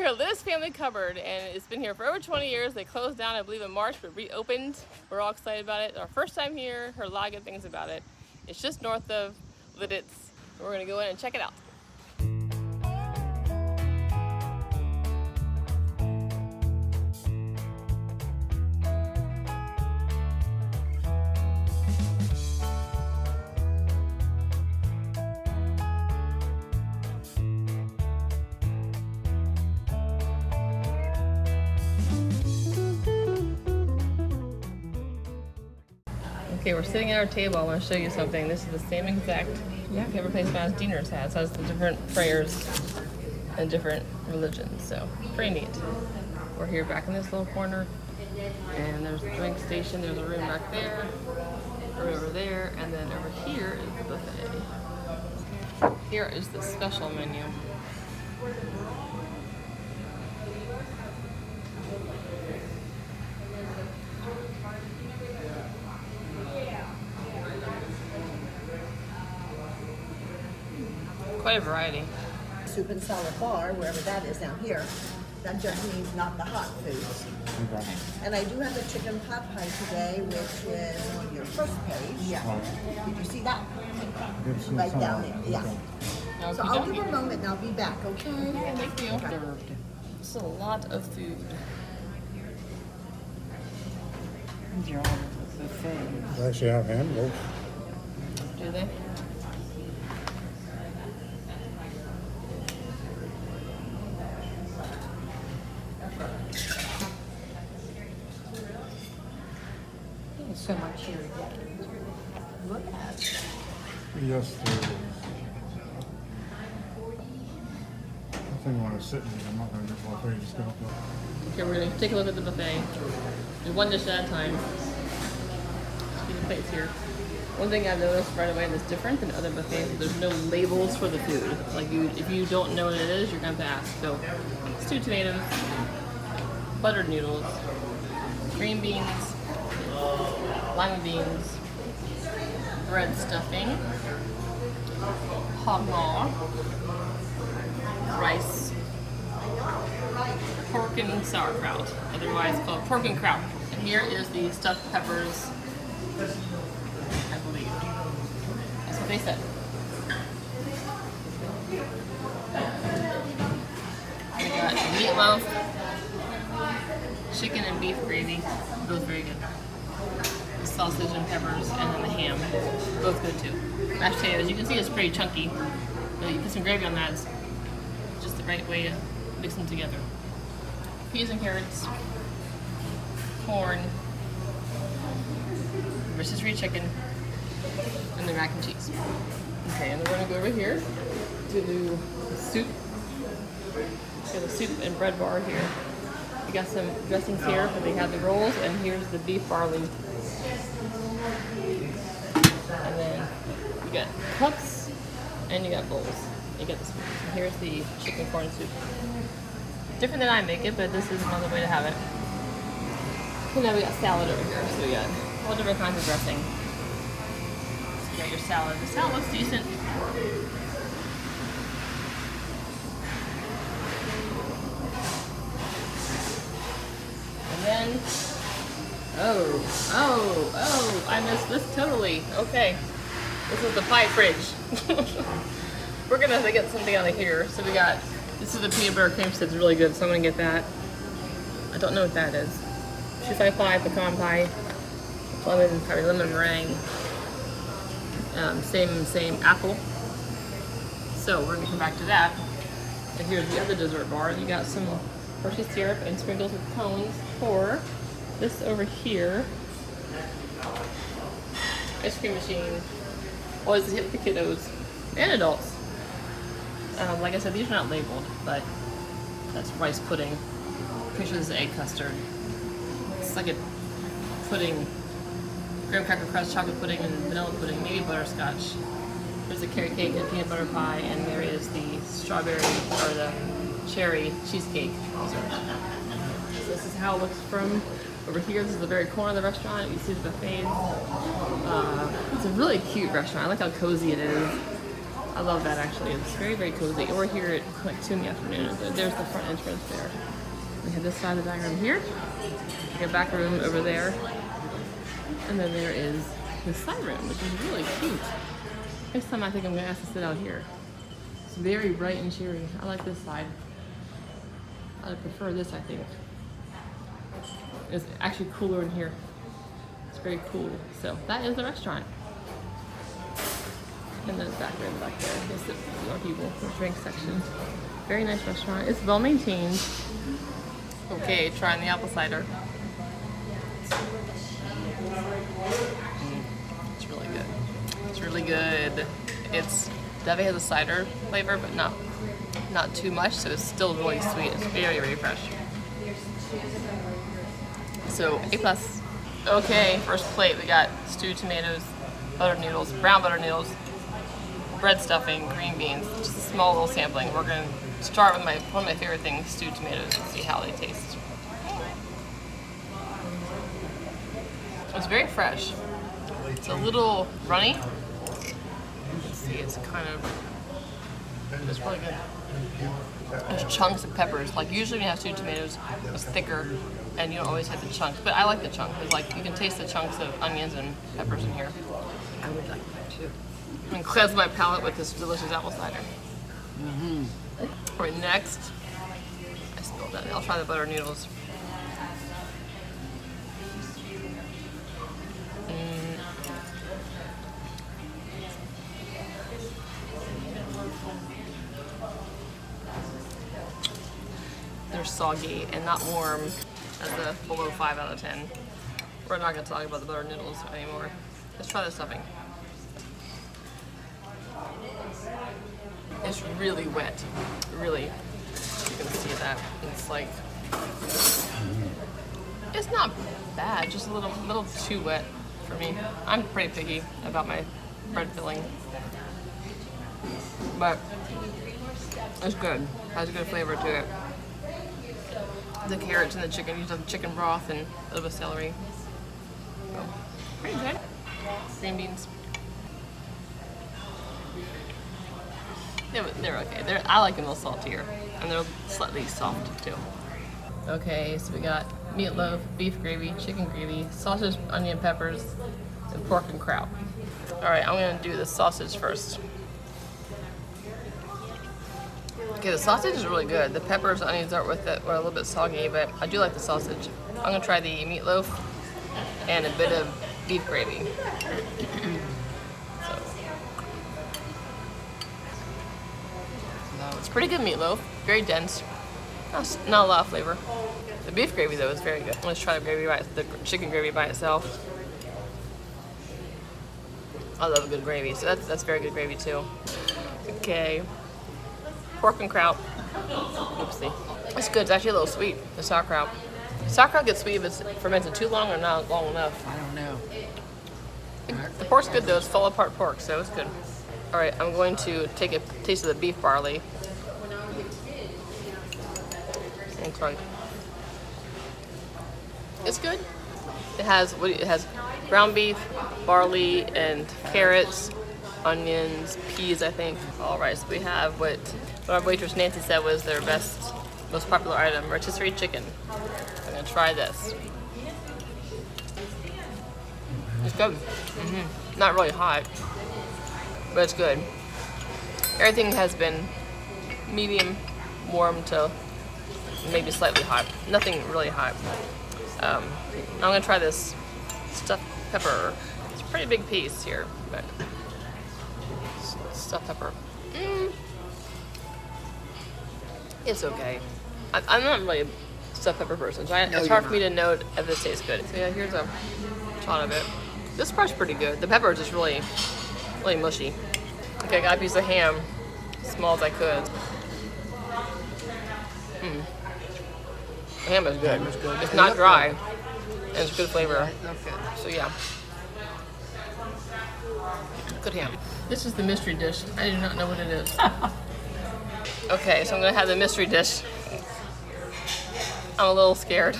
here at Lititz Family Cupboard, and it's been here for over 20 years. They closed down, I believe, in March, but reopened. We're all excited about it. Our first time here, heard a lot of good things about it. It's just north of Lititz. We're gonna go in and check it out. Okay, we're sitting at our table. I want to show you something. This is the same exact paper placement as Diener's has. It has the different prayers and different religions. So, pretty neat. We're here back in this little corner. And there's a drink station. There's a room back there. A room over there. And then over here is the buffet. Here is the special menu. Quite a variety. Soup and salad bar, wherever that is down here, that just means not the hot foods. Okay. And I do have a chicken pot pie today, which is on your first page. Yeah. Did you see that? Right down there, yeah. Okay. So I'll give her a moment and I'll be back, okay? Yeah, thank you. It's a lot of food. These are all the same. They actually have handles. Do they? So much here to get. Look at. Yes, there is. I think when I was sitting here, I'm not going to get buffet, just go up. Okay, we're gonna take a look at the buffet. Do one dish at a time. See the plates here. One thing I've noticed right away that's different than other buffets is there's no labels for the food. Like if you don't know what it is, you're gonna have to ask. So, stewed tomatoes, buttered noodles, green beans, lima beans, bread stuffing, hog maw, rice, pork and sauerkraut, otherwise called pork and kraut. And here is the stuffed peppers, I believe. That's what they said. We got meatloaf, chicken and beef gravy, both very good. The sausage and peppers, and then the ham, both good too. Mashed potatoes, you can see it's pretty chunky, but you put some gravy on that, it's just the right way to mix them together. Peas and carrots, corn, rotisserie chicken, and the mac and cheese. Okay, and then we're gonna go over here to the soup. We have a soup and bread bar here. We got some dressings here, but they have the rolls, and here's the beef barley. And then you got cups, and you got bowls. You got the spoons. And here's the chicken corn soup. Different than I make it, but this is another way to have it. And then we got salad over here, so we got all different kinds of dressing. So you got your salad. The salad looks decent. And then, oh, I missed this totally. Okay, this is the pie fridge. We're gonna have to get something out of here. So we got, this is the peanut butter cream stick, it's really good, so I'm gonna get that. I don't know what that is. 255 pecan pie, probably lemon meringue. Same apple. So we're gonna come back to that. And here's the other dessert bar. You got some Hershey syrup and sprinkles with cones for this over here. Ice cream machine. Always hit for kiddos and adults. Like I said, these are not labeled, but that's rice pudding. Pretty sure this is egg custard. It's like a pudding, graham cracker crust, chocolate pudding, and vanilla pudding, maybe butterscotch. There's a carrot cake and peanut butter pie, and there is the strawberry or the cherry cheesecake dessert. So this is how it looks from over here. This is the very corner of the restaurant. You see the buffet. It's a really cute restaurant. I like how cozy it is. I love that actually. It's very, very cozy. We're here at like 2 in the afternoon. There's the front entrance there. We have this side of the dining room here. We have a back room over there. And then there is the side room, which is really cute. Next time I think I'm gonna ask to sit out here. It's very bright and cheery. I like this side. I prefer this, I think. It's actually cooler in here. It's very cool. So that is the restaurant. And then back room back there. There's more people, the drink section. Very nice restaurant. It's well maintained. Okay, trying the apple cider. It's really good. It's really good. It's definitely has a cider flavor, but not too much, so it's still really sweet. It's very, very fresh. So A+. Okay, first plate we got stewed tomatoes, buttered noodles, brown butter noodles, bread stuffing, green beans. Just a small little sampling. We're gonna start with one of my favorite things, stewed tomatoes, and see how they taste. It's very fresh. It's a little runny. Let's see, it's kind of, it's really good. There's chunks of peppers. Like usually when you have stewed tomatoes, it's thicker and you don't always have the chunks. But I like the chunks. It's like you can taste the chunks of onions and peppers in here. I would like that too. And cleanse my palate with this delicious apple cider. All right, next, I spilled that. I'll try the butter noodles. They're soggy and not warm. That's a below 5 out of 10. We're not going to talk about the butter noodles anymore. Let's try the stuffing. It's really wet. Really. You can see that. It's like, it's not bad, just a little too wet for me. I'm pretty picky about my bread filling. But it's good. Has a good flavor to it. The carrots and the chicken, you have chicken broth and a little bit of celery. So, pretty good. Green beans. They're okay. I like them a little saltier, and they're slightly soft too. Okay, so we got meatloaf, beef gravy, chicken gravy, sausage, onion, peppers, and pork and kraut. All right, I'm gonna do the sausage first. Okay, the sausage is really good. The peppers, onions are with it, were a little bit soggy, but I do like the sausage. I'm gonna try the meatloaf and a bit of beef gravy. It's pretty good meatloaf, very dense, not a lot of flavor. The beef gravy though is very good. Let's try the chicken gravy by itself. I love a good gravy, so that's very good gravy too. Okay, pork and kraut. Oopsie. It's good. It's actually a little sweet. The sauerkraut. Sauerkraut gets sweet if it's fermented too long or not long enough. I don't know. The pork's good though. It's fall apart pork, so it's good. All right, I'm going to take a taste of the beef barley. Okay. It's good. It has ground beef, barley, and carrots, onions, peas, I think. All right, so we have what our waitress Nancy said was their most popular item, rotisserie chicken. I'm gonna try this. It's good. Not really hot, but it's good. Everything has been medium, warm to maybe slightly hot. Nothing really hot. I'm gonna try this stuffed pepper. It's a pretty big piece here, but stuffed pepper. It's okay. I'm not really a stuffed pepper person, so it's hard for me to know if this tastes good. So yeah, here's a shot of it. This part's pretty good. The pepper is just really mushy. Okay, I got a piece of ham, as small as I could. The ham is good. It's not dry, and it's good flavor. So yeah, good ham. This is the mystery dish. I do not know what it is. Okay, so I'm gonna have the mystery dish. I'm a little scared.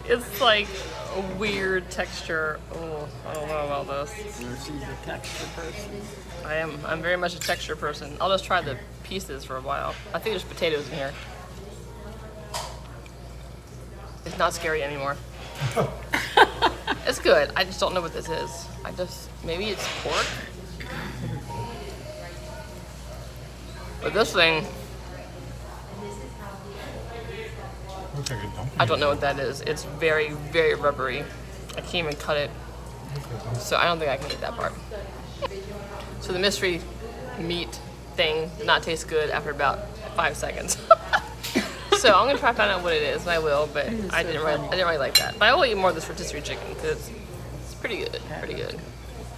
It's like a weird texture. Oh, I don't know about this. She's a texture person. I am. I'm very much a texture person. I'll just try the pieces for a while. I think there's potatoes in here. It's not scary anymore. It's good. I just don't know what this is. Maybe it's pork? But this thing, Looks like a dumpling. I don't know what that is. It's very, very rubbery. I can't even cut it. So I don't think I can eat that part. So the mystery meat thing did not taste good after about 5 seconds. So I'm gonna try to find out what it is, and I will, but I didn't really like that. But I will eat more of this rotisserie chicken because it's pretty good, pretty good.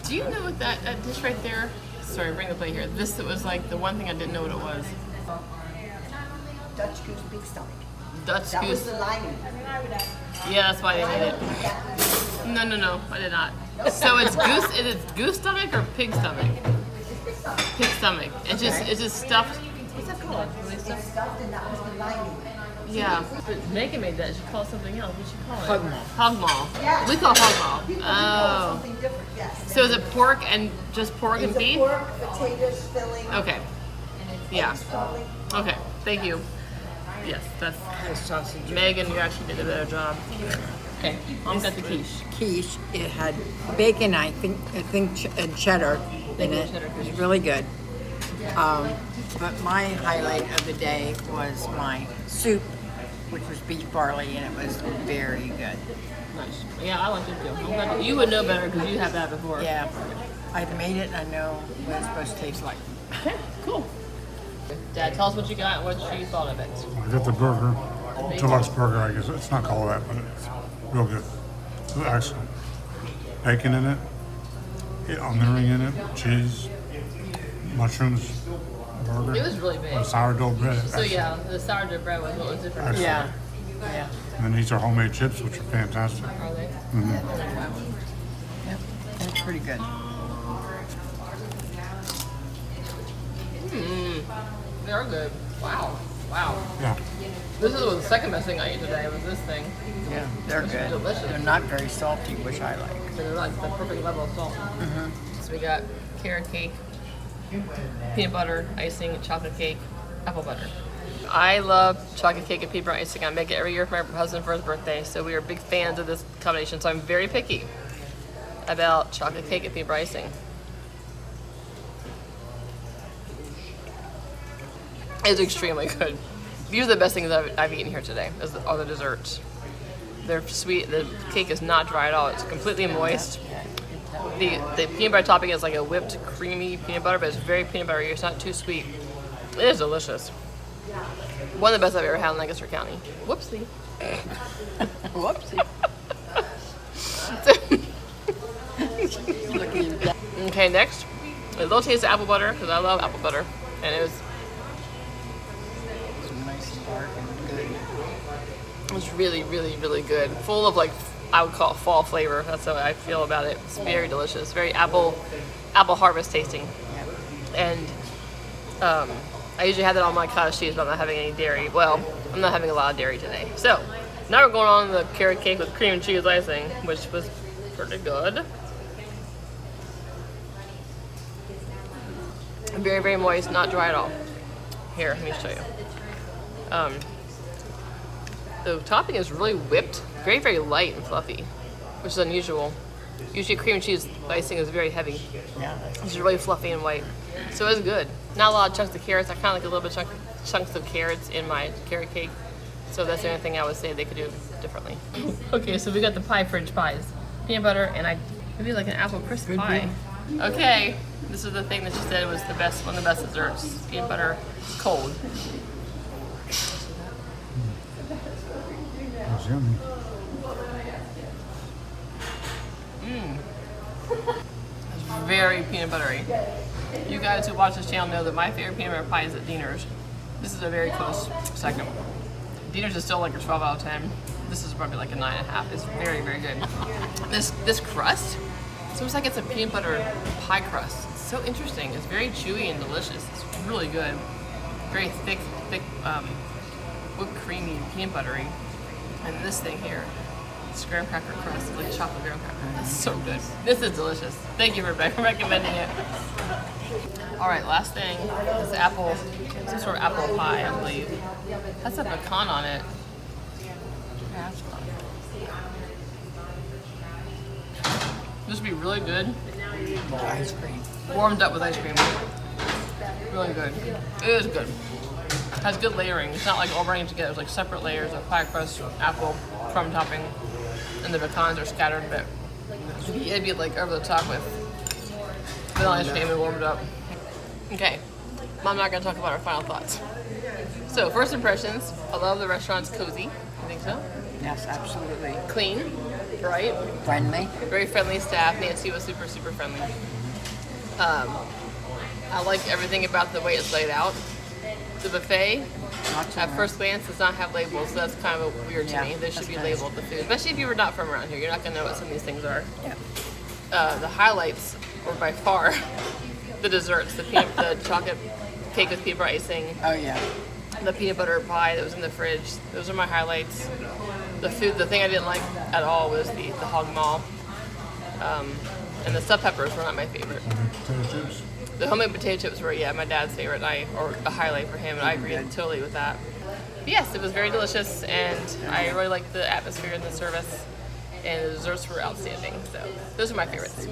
Do you know what that dish right there? Sorry, bring the plate here. This was like the one thing I didn't know what it was. Dutch goose big stomach. Dutch That was goose. the lining. Yeah, that's why I didn't eat it. No, I did not. So it's goose. Is it goose stomach or pig stomach? Pig stomach. It's just stuffed. What's that called? It's stuffed and that was the lining. Yeah. But Megan made that. She called it something else. What she call it? Hog maw. Hog maw. Yeah. We call hog People do maw. call it Oh. something different, yes. So is it pork and just pork and It's a beef? pork, potatoes, filling. Okay. Yeah. eggs probably. Okay. Thank you. Yes, that's Sausage. Megan. You actually did a better job. Okay. Mom got the quiche. Quiche. It had bacon, I think, and cheddar in Bacon it. and cheddar It was quiche. really good. But my highlight of the day was my soup, which was beef barley, and it was very good. Nice. Yeah, I like it too. I'm glad you would know better because you have that before. Yeah, I've made it. I know what it's supposed to taste like. Okay. Cool. Dad, tell us what you got and what you thought of it. I got the burger, deluxe burger, I guess. It's not called that, but it's real good. It's excellent. Bacon in it, onion ring in it, cheese, mushrooms, burger. It was really big. And sourdough bread. So yeah, the sourdough bread was what was different. Excellent. Yeah, yeah. And then these are homemade chips, which are fantastic. Are they? Yep, it's pretty good. They are good. Wow. Wow. Yeah. This is the second best thing I ate today was this thing. Yeah, they're good. Delicious. They're not very salty, which I like. So they're like the perfect level of salt. So we got carrot cake, peanut butter, icing, chocolate cake, apple butter. I love chocolate cake and peanut butter icing. I make it every year for my husband for his birthday, so we are big fans of this combination. So I'm very picky about chocolate cake and peanut butter icing. It's extremely good. These are the best things I've eaten here today, are the desserts. They're sweet. The cake is not dry at all. It's completely moist. The peanut butter topping is like a whipped, creamy peanut butter, but it's very peanut buttery. It's not too sweet. It is delicious. One of the best I've ever had in Lancaster County. Whoopsie. Whoopsie. Okay, next, a little taste of apple butter, because I love apple butter. And it was Nice and dark and good. really, really, really good. Full of like, I would call it fall flavor. That's how I feel about it. It's very delicious. Very apple harvest tasting. And I usually have that on my cottage cheese, but I'm not having any dairy. Well, I'm not having a lot of dairy today. So now we're going on the carrot cake with cream and cheese icing, which was pretty good. Very, very moist, not dry at all. Here, let me show you. The topping is really whipped, very, very light and fluffy, which is unusual. Usually cream and cheese icing is very heavy. Yeah. It's really fluffy and white. So it's good. Not a lot of chunks of carrots. I kind of like a little bit chunks of carrots in my carrot cake. So that's the only thing I would say they could do differently. Okay, so we got the pie fridge pies. Peanut butter and maybe like an apple crisp pie. Okay, this is the thing that she said was the best, one of the best desserts. Peanut butter cold. That's yummy. Very peanut buttery. You guys who watch this channel know that my favorite peanut butter pie is at Diener's. This is a very close second. Diener's is still like a 12 out of 10. This is probably like a 9.5. It's very, very good. This crust, it seems like it's a peanut butter pie crust. It's so interesting. It's very chewy and delicious. It's really good. Very thick, whipped creamy peanut buttery. And this thing here It's graham cracker crust, like chocolate graham cracker. It's so good. This is delicious. Thank you for recommending it. All right, last thing is apple, some sort of apple pie, I believe. Has a pecan on it. Yeah, that's fun. This would be really good. Ice cream. Warmed up with ice cream. Really good. It is good. Has good layering. It's not like all running together. It's like separate layers of pie crust, apple, crumb topping, and the pecans are scattered a bit. It'd be like over the top with vanilla ice cream and warmed up. Okay, I'm not gonna talk about our final thoughts. So first impressions, I love the restaurant's cozy. You think so? Yes, absolutely. Clean, right? Friendly. Very friendly staff. Nancy was super, super friendly. I like everything about the way it's laid out. The buffet, Not too at much. first glance, does not have labels, so that's kind of weird to Yeah, me. They should that's be nice. labeled, the food. Especially if you were not from around here. You're not going to know what some of these things are. Yeah. The highlights were by far the desserts. The chocolate cake with peanut butter icing, Oh yeah. the peanut butter pie that was in the fridge. Those are my highlights. The food, the thing I didn't like at all was the hog maw. And the stuffed peppers were not my favorite. Potato chips. The homemade potato chips were, my dad's favorite, or a highlight for him, and I agree totally with that. But yes, it was very delicious, and I really liked the atmosphere and the service, and the desserts were outstanding. So those are my favorites.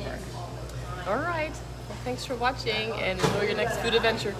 All right. Well, thanks for watching, and enjoy your next food adventure.